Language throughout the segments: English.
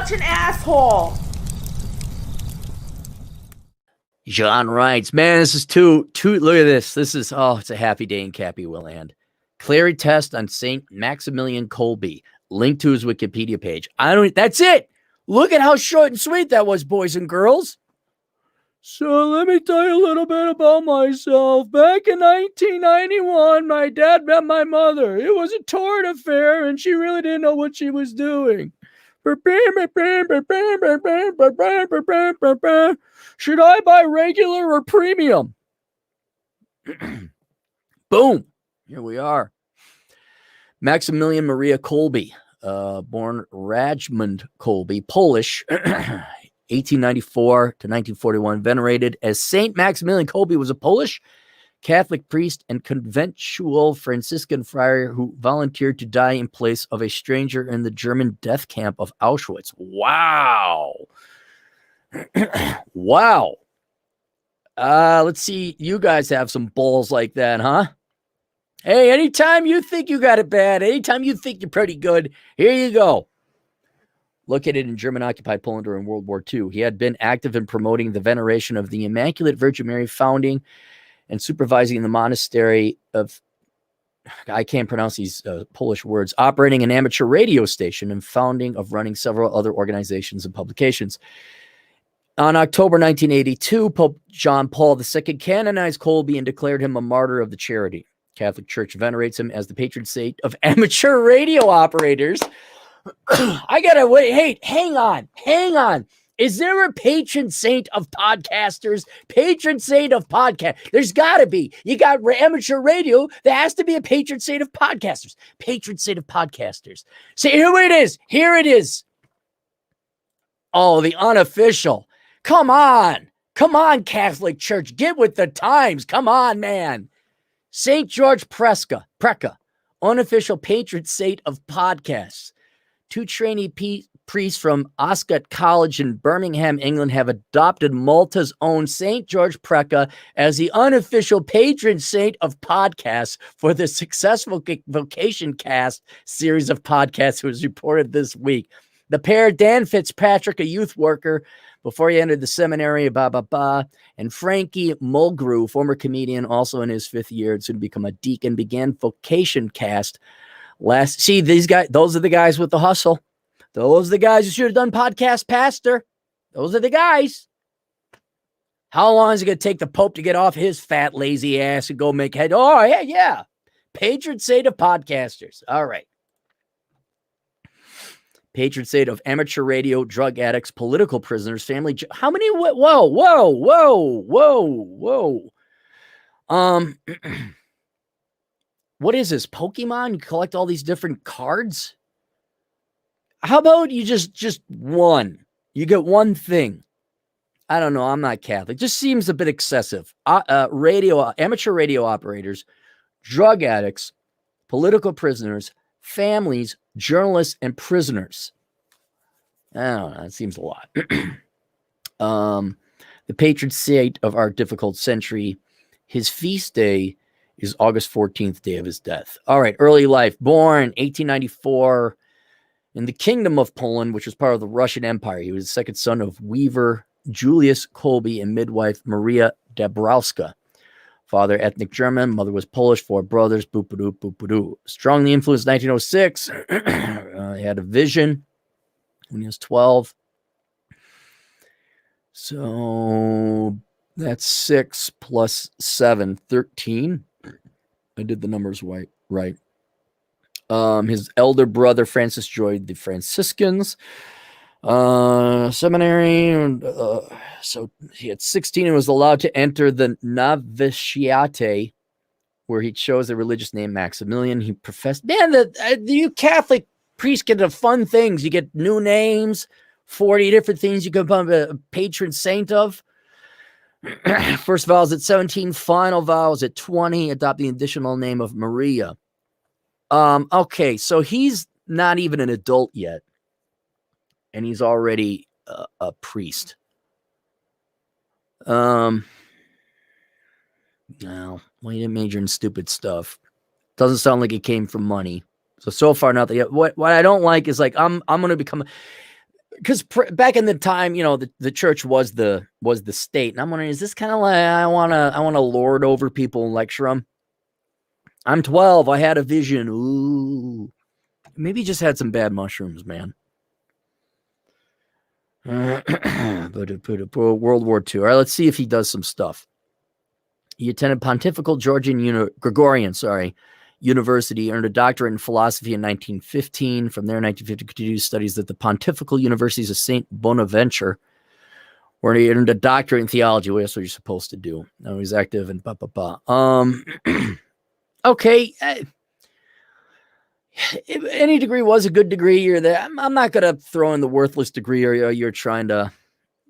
such an asshole. John writes, man, this is too, look at this. This is, it's a happy day in Cappy Willand. Clarey test on St. Maximilian Kolbe. Link to his Wikipedia page. That's it. Look at how short and sweet that was, boys and girls. So let me tell you a little bit about myself. Back in 1991, my dad met my mother. It was a torrid affair, and she really didn't know what she was doing. Should I buy regular or premium? Boom. Here we are. Maximilian Maria Kolbe, born Rajmund Kolbe, Polish, 1894 to 1941, venerated as Saint Maximilian Kolbe, was a Polish Catholic priest and conventual Franciscan friar who volunteered to die in place of a stranger in the German death camp of Auschwitz. Wow. Wow. Let's see. You guys have some balls like that, huh? Hey, anytime you think you got it bad, anytime you think you're pretty good, here you go. Located in German-occupied Poland during World War II, he had been active in promoting the veneration of the Immaculate Virgin Mary, founding and supervising the monastery of, I can't pronounce these Polish words, operating an amateur radio station, and founding of running several other organizations and publications. On October 1982, Pope John Paul II canonized Kolbe and declared him a martyr of the charity. Catholic Church venerates him as the patron saint of amateur radio operators. I gotta wait. Hey, hang on. Is there a patron saint of podcasters? Patron saint of podcast. There's got to be. You got amateur radio. There has to be a patron saint of podcasters. Patron saint of podcasters. See, here it is. Oh, the unofficial. Come on, Catholic Church. Get with the times. Come on, man. St. George Preka, unofficial patron saint of podcasts. Two trainee priests from Oscott College in Birmingham, England, have adopted Malta's own St. George Preka as the unofficial patron saint of podcasts for the successful Vocation Cast series of podcasts, was reported this week. The pair, Dan Fitzpatrick, a youth worker before he entered the seminary, and Frankie Mulgrew, former comedian, also in his fifth year, and soon to become a deacon, began Vocation Cast these guys, those are the guys with the hustle. Those are the guys who should have done podcast pastor. Those are the guys. How long is it going to take the Pope to get off his fat, lazy ass and go make head? Oh, yeah. Patron saint of podcasters. All right. Patron saint of amateur radio, drug addicts, political prisoners, family. How many? Whoa. What is this, Pokemon? You collect all these different cards? How about you just one? You get one thing. I don't know. I'm not Catholic. Just seems a bit excessive. Amateur radio operators, drug addicts, political prisoners, families, journalists, and prisoners. I don't know. It seems a lot. The patron saint of our difficult century, his feast day is August 14th, day of his death. All right, early life. Born 1894 in the Kingdom of Poland, which was part of the Russian Empire. He was the second son of weaver Julius Kolbe and midwife Maria Dabrowska. Father, ethnic German. Mother was Polish. 4 brothers. Boop-a-doo. Strongly influenced 1906. He had a vision when he was 12. So that's 6 plus 7, 13. I did the numbers right. His elder brother, Francis, joined the Franciscans seminary. So he had 16 and was allowed to enter the novitiate, where he chose the religious name Maximilian. He professed, you Catholic priests get the fun things. You get new names, 40 different things you can become a patron saint of. First vows at 17, final vows at 20, adopting the additional name of Maria. Okay, so he's not even an adult yet, and he's already a priest. No, well, he didn't major in stupid stuff. Doesn't sound like it came from money. So far, nothing yet. What I don't like is, like, I'm going to become... because back in the time, the church was the state, and I'm wondering, is this kind of like I want to lord over people and lecture them? I'm 12. I had a vision. Ooh, maybe he just had some bad mushrooms, man. World War II. All right, let's see if he does some stuff. He attended Pontifical Gregorian University, earned a doctorate in philosophy in 1915. From there, in 1950, continued studies at the Pontifical Universities of St. Bonaventure, where he earned a doctorate in theology. Well, that's what you're supposed to do. Now he's active in okay. If any degree was a good degree, you're there. I'm not going to throw in the worthless degree or you're trying to.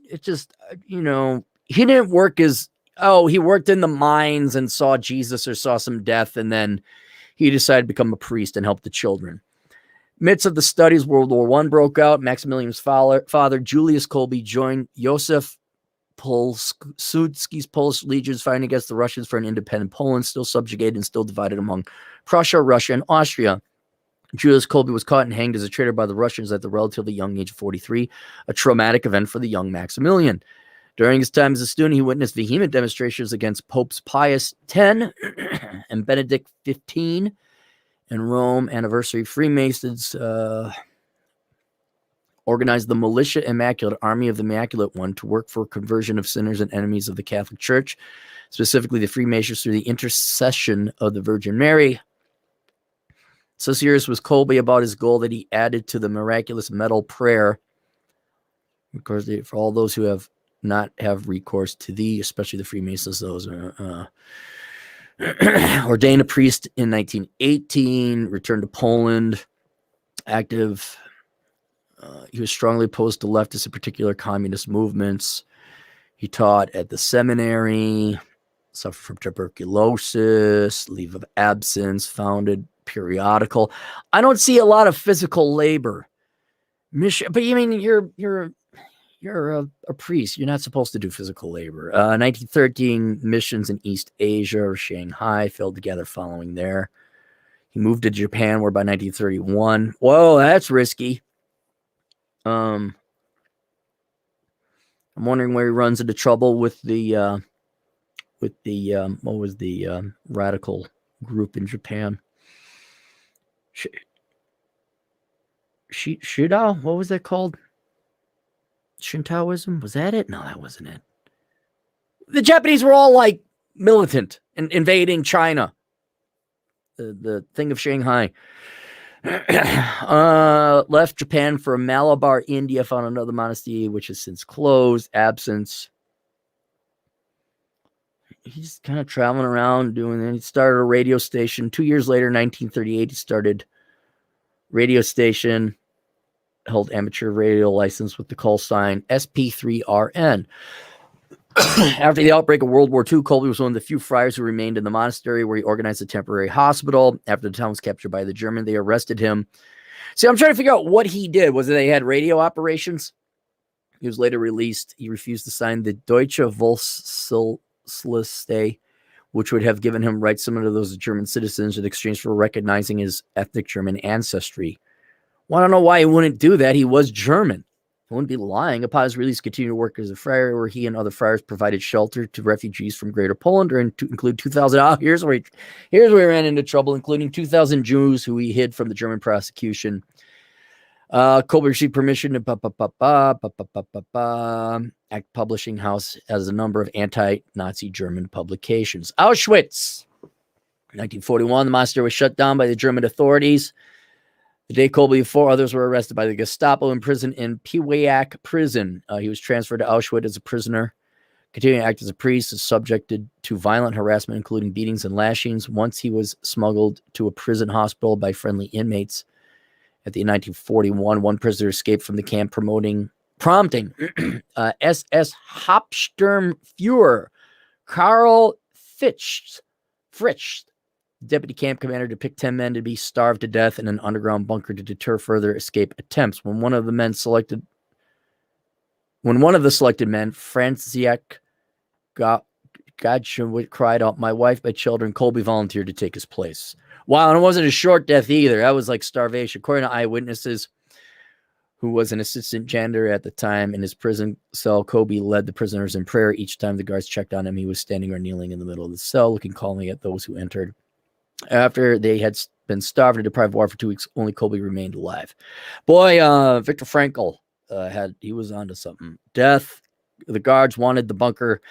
It's just, he didn't work he worked in the mines and saw Jesus or saw some death, and then he decided to become a priest and help the children. Midst of the studies, World War I broke out. Maximilian's father, Julius Kolbe, joined Josef Pilsudski's Polish legions fighting against the Russians for an independent Poland, still subjugated and still divided among Prussia, Russia, and Austria. Julius Kolbe was caught and hanged as a traitor by the Russians at the relatively young age of 43, a traumatic event for the young Maximilian. During his time as a student, he witnessed vehement demonstrations against Popes Pius X and Benedict XV in Rome. Anniversary Freemasons organized the Militia Immaculate, Army of the Immaculate One, to work for conversion of sinners and enemies of the Catholic Church, specifically the Freemasons, through the intercession of the Virgin Mary. So serious was Kolbe about his goal that he added to the miraculous medal prayer. Of course, for all those who have not have recourse to thee, especially the Freemasons, those ordained a priest in 1918, returned to Poland, active. He was strongly opposed to leftist and particular communist movements. He taught at the seminary, suffered from tuberculosis, leave of absence, founded periodical. I don't see a lot of physical labor. But you mean you're a priest. You're not supposed to do physical labor. 1913, missions in East Asia or Shanghai failed together following there. He moved to Japan, where by 1931, whoa, that's risky. I'm wondering where he runs into trouble with the what was the radical group in Japan? Shida? What was that called? Shintoism? Was that it? No, that wasn't it. The Japanese were all like militant and invading China. The thing of Shanghai. Left Japan for Malabar, India, found another monastery, which has since closed. Absence. He's kind of traveling around doing it. He started a radio station. 2 years later, 1938, he started radio station. Held amateur radio license with the call sign SP3RN. After the outbreak of World War II, Kolbe was one of the few friars who remained in the monastery, where he organized a temporary hospital. After the town was captured by the Germans, they arrested him. See, I'm trying to figure out what he did. Was it they had radio operations? He was later released. He refused to sign the Deutsche Volksliste, which would have given him rights similar to those of German citizens in exchange for recognizing his ethnic German ancestry. Well, I don't know why he wouldn't do that. He was German. He wouldn't be lying. Upon his release, continued to work as a friar, where he and other friars provided shelter to refugees from Greater Poland, or to include 2,000. Oh, here's where he ran into trouble, including 2,000 Jews who he hid from the German prosecution. Kolbe received permission to Act Publishing House as a number of anti-Nazi German publications. Auschwitz. 1941, the monastery was shut down by the German authorities. The day Kolbe and 4 others were arrested by the Gestapo and imprisoned in Piwiak prison. He was transferred to Auschwitz as a prisoner, continuing to act as a priest, and subjected to violent harassment, including beatings and lashings. Once he was smuggled to a prison hospital by friendly inmates. At the 1941, one prisoner escaped from the camp, prompting SS Hauptsturmführer Karl Fritsch, deputy camp commander, to pick 10 men to be starved to death in an underground bunker to deter further escape attempts. When one of the selected men, Franciszek Godshewicz, cried out, "My wife, my children," Kolbe volunteered to take his place. Wow, and it wasn't a short death either. That was like starvation. According to eyewitnesses, who was an assistant janitor at the time. In his prison cell, Kolbe led the prisoners in prayer. Each time the guards checked on him, he was standing or kneeling in the middle of the cell, looking calmly at those who entered. After they had been starved and deprived of water for 2 weeks, only Kolbe remained alive. Boy, Viktor Frankl he was onto something. Death. The guards wanted the bunker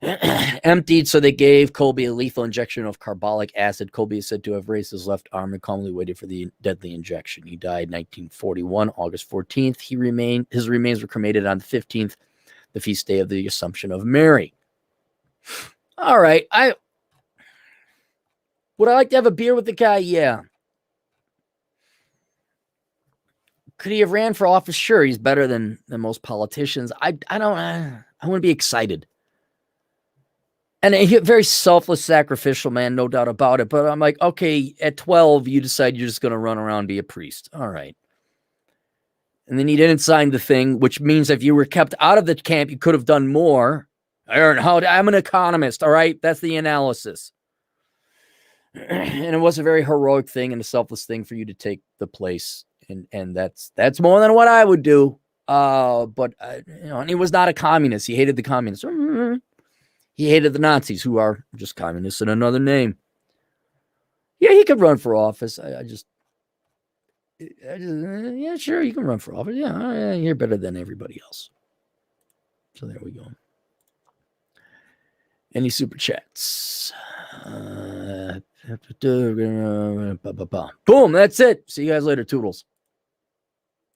emptied, so they gave Kolbe a lethal injection of carbolic acid. Kolbe is said to have raised his left arm and calmly waited for the deadly injection. He died 1941, August 14th. His remains were cremated on the 15th, the feast day of the Assumption of Mary. All right, would I like to have a beer with the guy? Yeah. Could he have ran for office? Sure, he's better than most politicians. I want to be excited. And a very selfless, sacrificial man, no doubt about it. But I'm like, okay, at 12, you decide you're just going to run around and be a priest. All right. And then he didn't sign the thing, which means if you were kept out of the camp, you could have done more. I'm an economist, all right? That's the analysis. And it was a very heroic thing and a selfless thing for you to take the place. And that's more than what I would do. But and he was not a communist. He hated the communists. He hated the Nazis, who are just communists in another name. Yeah, he could run for office. Yeah, sure, you can run for office. Yeah, you're better than everybody else. So there we go. Any super chats? Boom, that's it. See you guys later, Toodles.